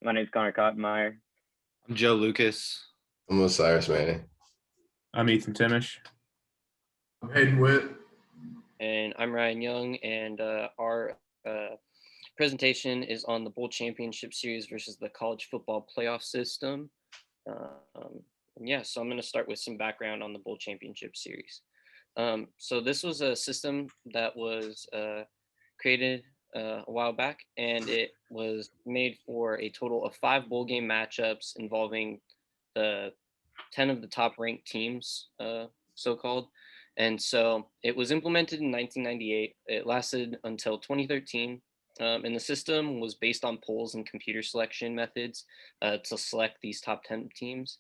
My name's Connor Cottenmeyer. I'm Joe Lucas. I'm Osiris Manning. I'm Ethan Timish. I'm Hayden Witt. And I'm Ryan Young, and our presentation is on the Bowl Championship Series versus the college football playoff system. So I'm going to start with some background on the Bowl Championship Series. So this was a system that was created a while back, and it was made for a total of 5 bowl game matchups involving the 10 of the top ranked teams, so-called. And so it was implemented in 1998. It lasted until 2013. And the system was based on polls and computer selection methods to select these top 10 teams.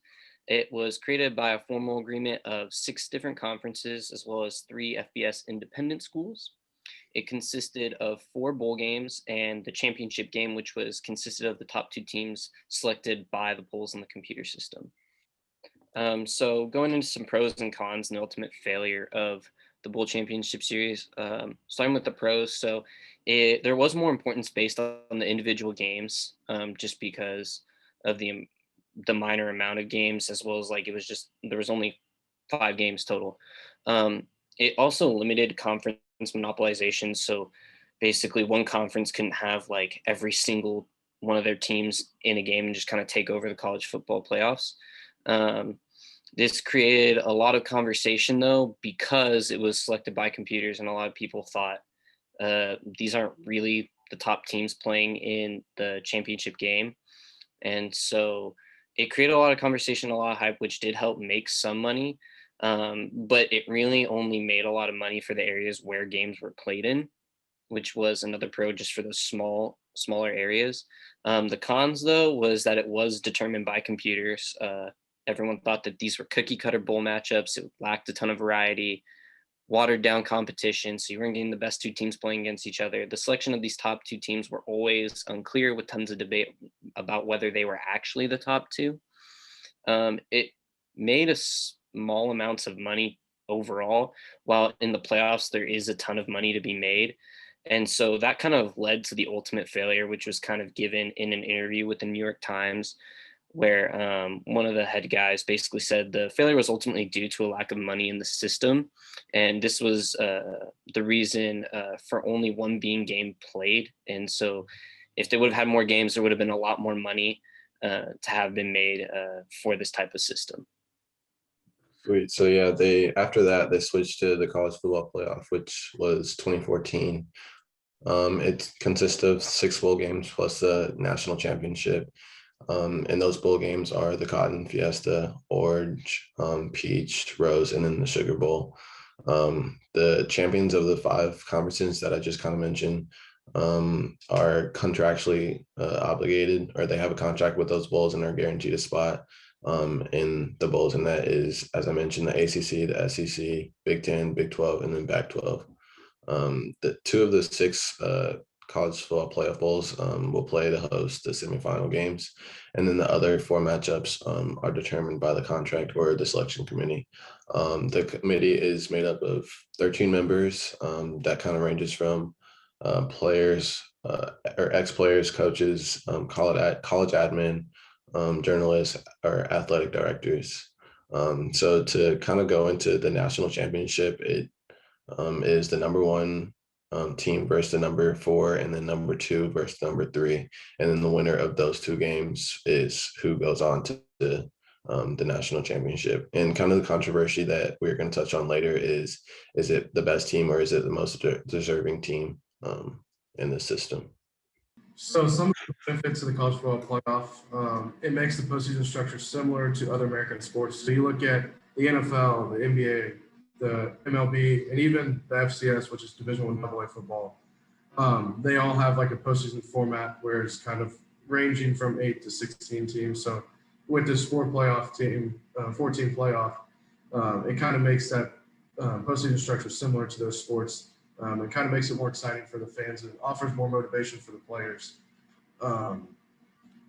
It was created by a formal agreement of 6 different conferences, as well as 3 FBS independent schools. It consisted of 4 bowl games and the championship game, which was consisted of the top 2 teams selected by the polls in the computer system. So going into some pros and cons and the ultimate failure of the Bowl Championship Series, starting with the pros. So there was more importance based on the individual games, just because of the minor amount of games, as well as there was only 5 games total. It also limited conference monopolization. So basically one conference couldn't have like every single one of their teams in a game and just kind of take over the college football playoffs. This created a lot of conversation, though, because it was selected by computers, and a lot of people thought these aren't really the top teams playing in the championship game. And so it created a lot of conversation, a lot of hype, which did help make some money. But it really only made a lot of money for the areas where games were played in, which was another pro just for those smaller areas. The cons, though, was that it was determined by computers. Everyone thought that these were cookie cutter bowl matchups. It lacked a ton of variety, watered down competition. So you weren't getting the best 2 teams playing against each other. The selection of these top 2 teams were always unclear, with tons of debate about whether they were actually the top 2. It made a small amounts of money overall, while in the playoffs, there is a ton of money to be made. And so that kind of led to the ultimate failure, which was kind of given in an interview with the New York Times, where one of the head guys basically said the failure was ultimately due to a lack of money in the system. And this was the reason for only 1 being game played. And so if they would have had more games, there would have been a lot more money to have been made for this type of system. Sweet. So yeah, after that they switched to the college football playoff, which was 2014. It consists of 6 bowl games plus the national championship. And those bowl games are the Cotton, Fiesta, Orange, Peach, Rose, and then the Sugar Bowl. The champions of the 5 conferences that I just kind of mentioned are contractually obligated, or they have a contract with those bowls and are guaranteed a spot in the bowls. And that is, as I mentioned, the ACC, the SEC, Big 10, Big 12, and then Pac 12. The 2 of the 6 college football playoff bowls will play to host the semifinal games. And then the other 4 matchups are determined by the contract or the selection committee. The committee is made up of 13 members. That kind of ranges from players or ex-players, coaches, college admin, journalists, or athletic directors. So to kind of go into the national championship, it is the number 1 team versus the number 4, and then number 2 versus number 3, and then the winner of those 2 games is who goes on to the national championship. And kind of the controversy that we're going to touch on later is it the best team or is it the most deserving team in the system? So some of the benefits of the college football playoff, it makes the postseason structure similar to other American sports. So you look at the NFL, the NBA, the MLB, and even the FCS, which is Division I AA football. They all have like a postseason format where it's kind of ranging from 8 to 16 teams. So with this 14 playoff, it kind of makes that postseason structure similar to those sports. It kind of makes it more exciting for the fans and offers more motivation for the players. And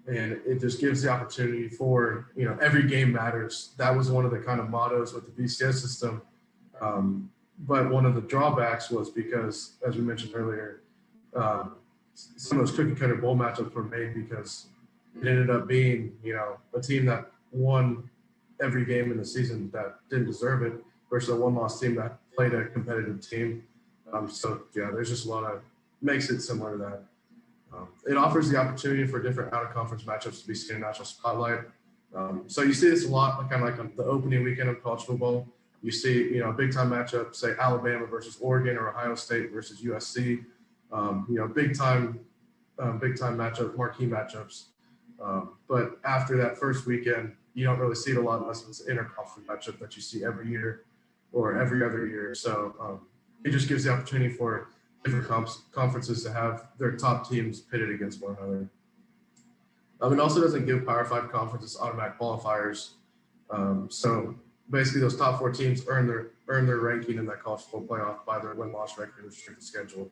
it just gives the opportunity for, every game matters. That was one of the kind of mottos with the BCS system. But one of the drawbacks was because, as we mentioned earlier, some of those cookie cutter bowl matchups were made because it ended up being, a team that won every game in the season that didn't deserve it versus a one-loss team that played a competitive team. So yeah, there's just a lot of makes it similar to that. It offers the opportunity for different out-of-conference matchups to be seen in national spotlight. So you see this a lot, kind of like on the opening weekend of college football. You see, a big-time matchup, say Alabama versus Oregon or Ohio State versus USC. Big-time matchup, marquee matchups. But after that first weekend, you don't really see it a lot unless it's an interconference matchup that you see every year or every other year. So it just gives the opportunity for different conferences to have their top teams pitted against one another. It also doesn't give Power 5 conferences automatic qualifiers. So basically, those top 4 teams earn their ranking in that college football playoff by their win-loss record and restricted schedule.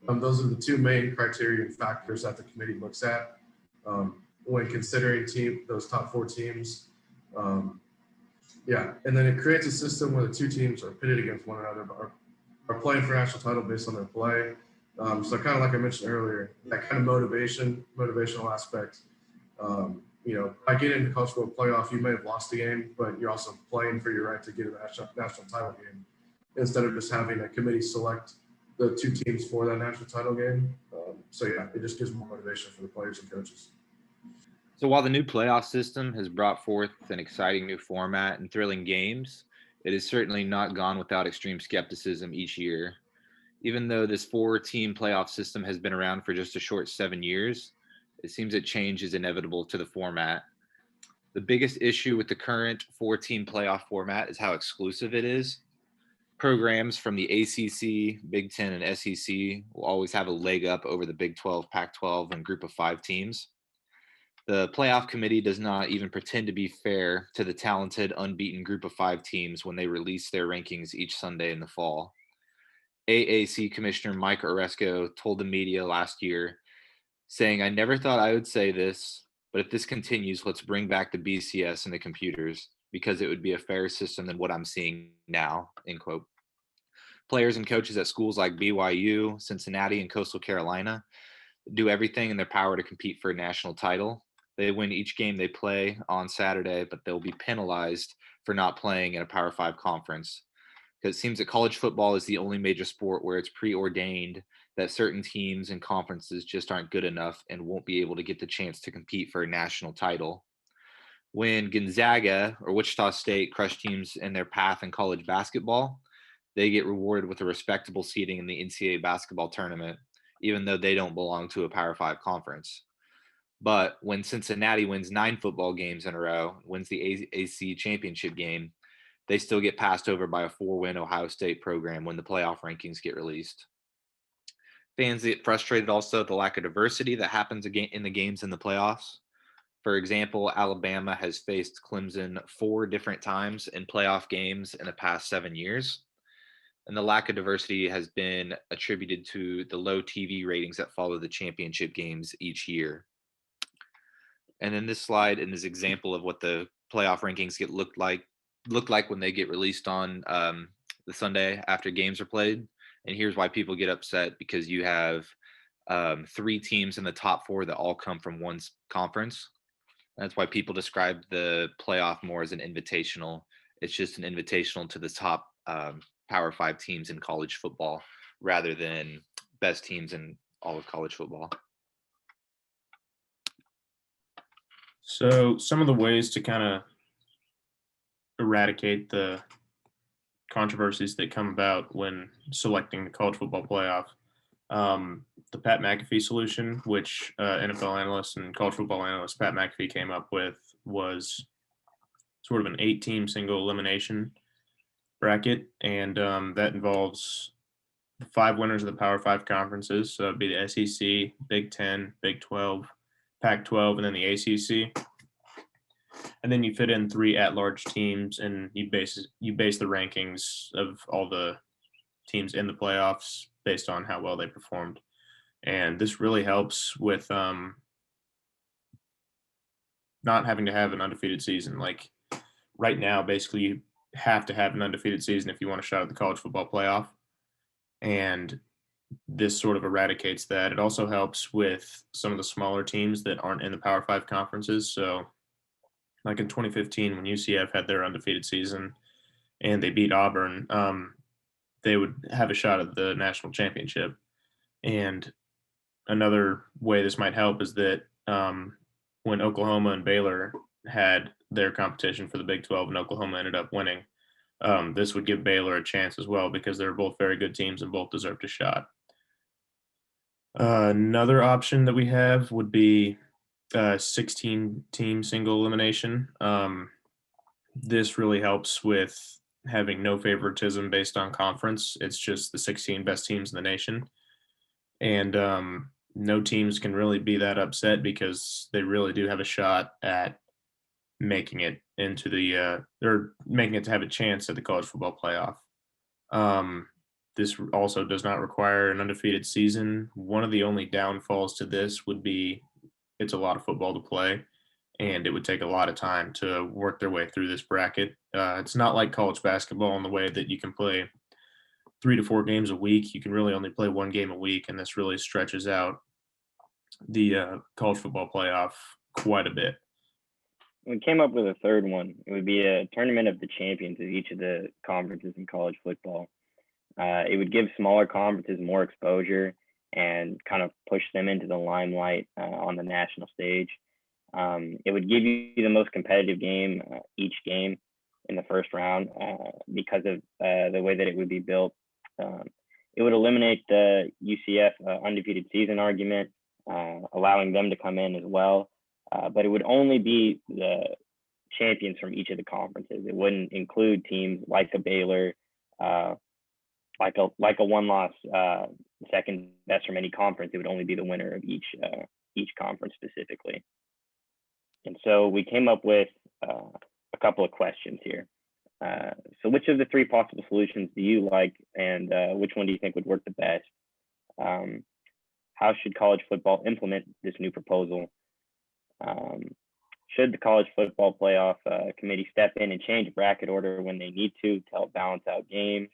Those are the 2 main criteria and factors that the committee looks at when considering those top 4 teams. And then it creates a system where the 2 teams are pitted against one another, but are playing for national title based on their play. So kind of like I mentioned earlier, that kind of motivational aspect. By getting into college football playoff, you may have lost the game, but you're also playing for your right to get a national title game instead of just having a committee select the 2 teams for that national title game. It just gives more motivation for the players and coaches. So while the new playoff system has brought forth an exciting new format and thrilling games, it has certainly not gone without extreme skepticism each year. Even though this 4-team playoff system has been around for just a short 7 years, it seems that change is inevitable to the format. The biggest issue with the current 4-team playoff format is how exclusive it is. Programs from the ACC, Big Ten, and SEC will always have a leg up over the Big 12, Pac-12, and Group of 5 teams. The playoff committee does not even pretend to be fair to the talented, unbeaten Group of 5 teams when they release their rankings each Sunday in the fall. AAC Commissioner Mike Oresco told the media last year, saying, "I never thought I would say this, but if this continues, let's bring back the BCS and the computers, because it would be a fairer system than what I'm seeing now," end quote. Players and coaches at schools like BYU, Cincinnati, and Coastal Carolina do everything in their power to compete for a national title. They win each game they play on Saturday, but they'll be penalized for not playing in a Power 5 conference. Because it seems that college football is the only major sport where it's preordained that certain teams and conferences just aren't good enough and won't be able to get the chance to compete for a national title. When Gonzaga or Wichita State crush teams in their path in college basketball, they get rewarded with a respectable seeding in the NCAA basketball tournament, even though they don't belong to a Power 5 conference. But when Cincinnati wins 9 football games in a row, wins the AAC championship game, they still get passed over by a 4-win Ohio State program when the playoff rankings get released. Fans get frustrated also at the lack of diversity that happens in the games in the playoffs. For example, Alabama has faced Clemson 4 different times in playoff games in the past 7 years. And the lack of diversity has been attributed to the low TV ratings that follow the championship games each year. And then this slide and this example of what the playoff rankings look like when they get released on the Sunday after games are played. And here's why people get upset, because you have 3 teams in the top 4 that all come from one conference. That's why people describe the playoff more as an invitational. It's just an invitational to the top Power 5 teams in college football rather than best teams in all of college football. So some of the ways to kind of eradicate the controversies that come about when selecting the college football playoff. The Pat McAfee solution, which NFL analyst and college football analyst Pat McAfee came up with, was sort of an 8-team single elimination bracket, and that involves the 5 winners of the Power 5 conferences. So it'd be the SEC, Big 10, Big 12, Pac-12, and then the ACC. And then you fit in 3 at-large teams, and you base the rankings of all the teams in the playoffs based on how well they performed. And this really helps with not having to have an undefeated season. Like right now, basically, you have to have an undefeated season if you want a shot at the college football playoff. And this sort of eradicates that. It also helps with some of the smaller teams that aren't in the Power 5 conferences. So like in 2015 when UCF had their undefeated season and they beat Auburn, they would have a shot at the national championship. And another way this might help is that when Oklahoma and Baylor had their competition for the Big 12 and Oklahoma ended up winning, this would give Baylor a chance as well because they're both very good teams and both deserved a shot. Another option that we have would be 16-team single elimination. This really helps with having no favoritism based on conference. It's just the 16 best teams in the nation. And no teams can really be that upset because they really do have a shot at making it into the or making it to have a chance at the college football playoff. This also does not require an undefeated season. One of the only downfalls to this would be it's a lot of football to play, and it would take a lot of time to work their way through this bracket. It's not like college basketball in the way that you can play 3 to 4 games a week. You can really only play 1 game a week, and this really stretches out the college football playoff quite a bit. We came up with a third one. It would be a tournament of the champions of each of the conferences in college football. It would give smaller conferences more exposure and kind of push them into the limelight on the national stage. It would give you the most competitive game each game in the first round because of the way that it would be built. It would eliminate the UCF undefeated season argument, allowing them to come in as well. But it would only be the champions from each of the conferences. It wouldn't include teams like a Baylor, like a one-loss second best from any conference. It would only be the winner of each conference specifically. And so we came up with a couple of questions here. So which of the 3 possible solutions do you like, and which one do you think would work the best? How should college football implement this new proposal? Should the college football playoff committee step in and change bracket order when they need to help balance out games?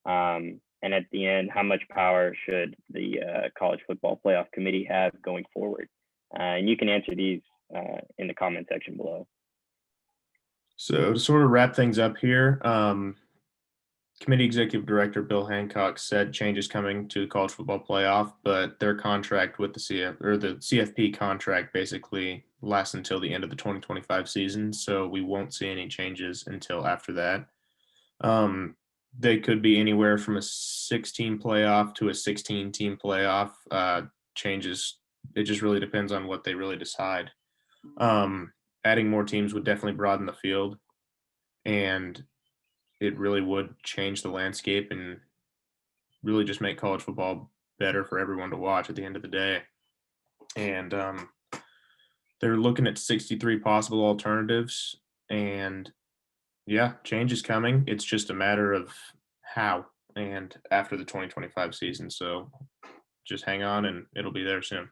And at the end, how much power should the college football playoff committee have going forward? And you can answer these in the comment section below. So to sort of wrap things up here, Committee Executive Director Bill Hancock said changes coming to the college football playoff, but their contract with the CFP contract basically lasts until the end of the 2025 season, so we won't see any changes until after that. They could be anywhere from a 16 playoff to a 16-team playoff. Changes, it just really depends on what they really decide. Adding more teams would definitely broaden the field, and it really would change the landscape and really just make college football better for everyone to watch at the end of the day. And they're looking at 63 possible alternatives, and yeah, change is coming. It's just a matter of how and after the 2025 season. So just hang on and it'll be there soon.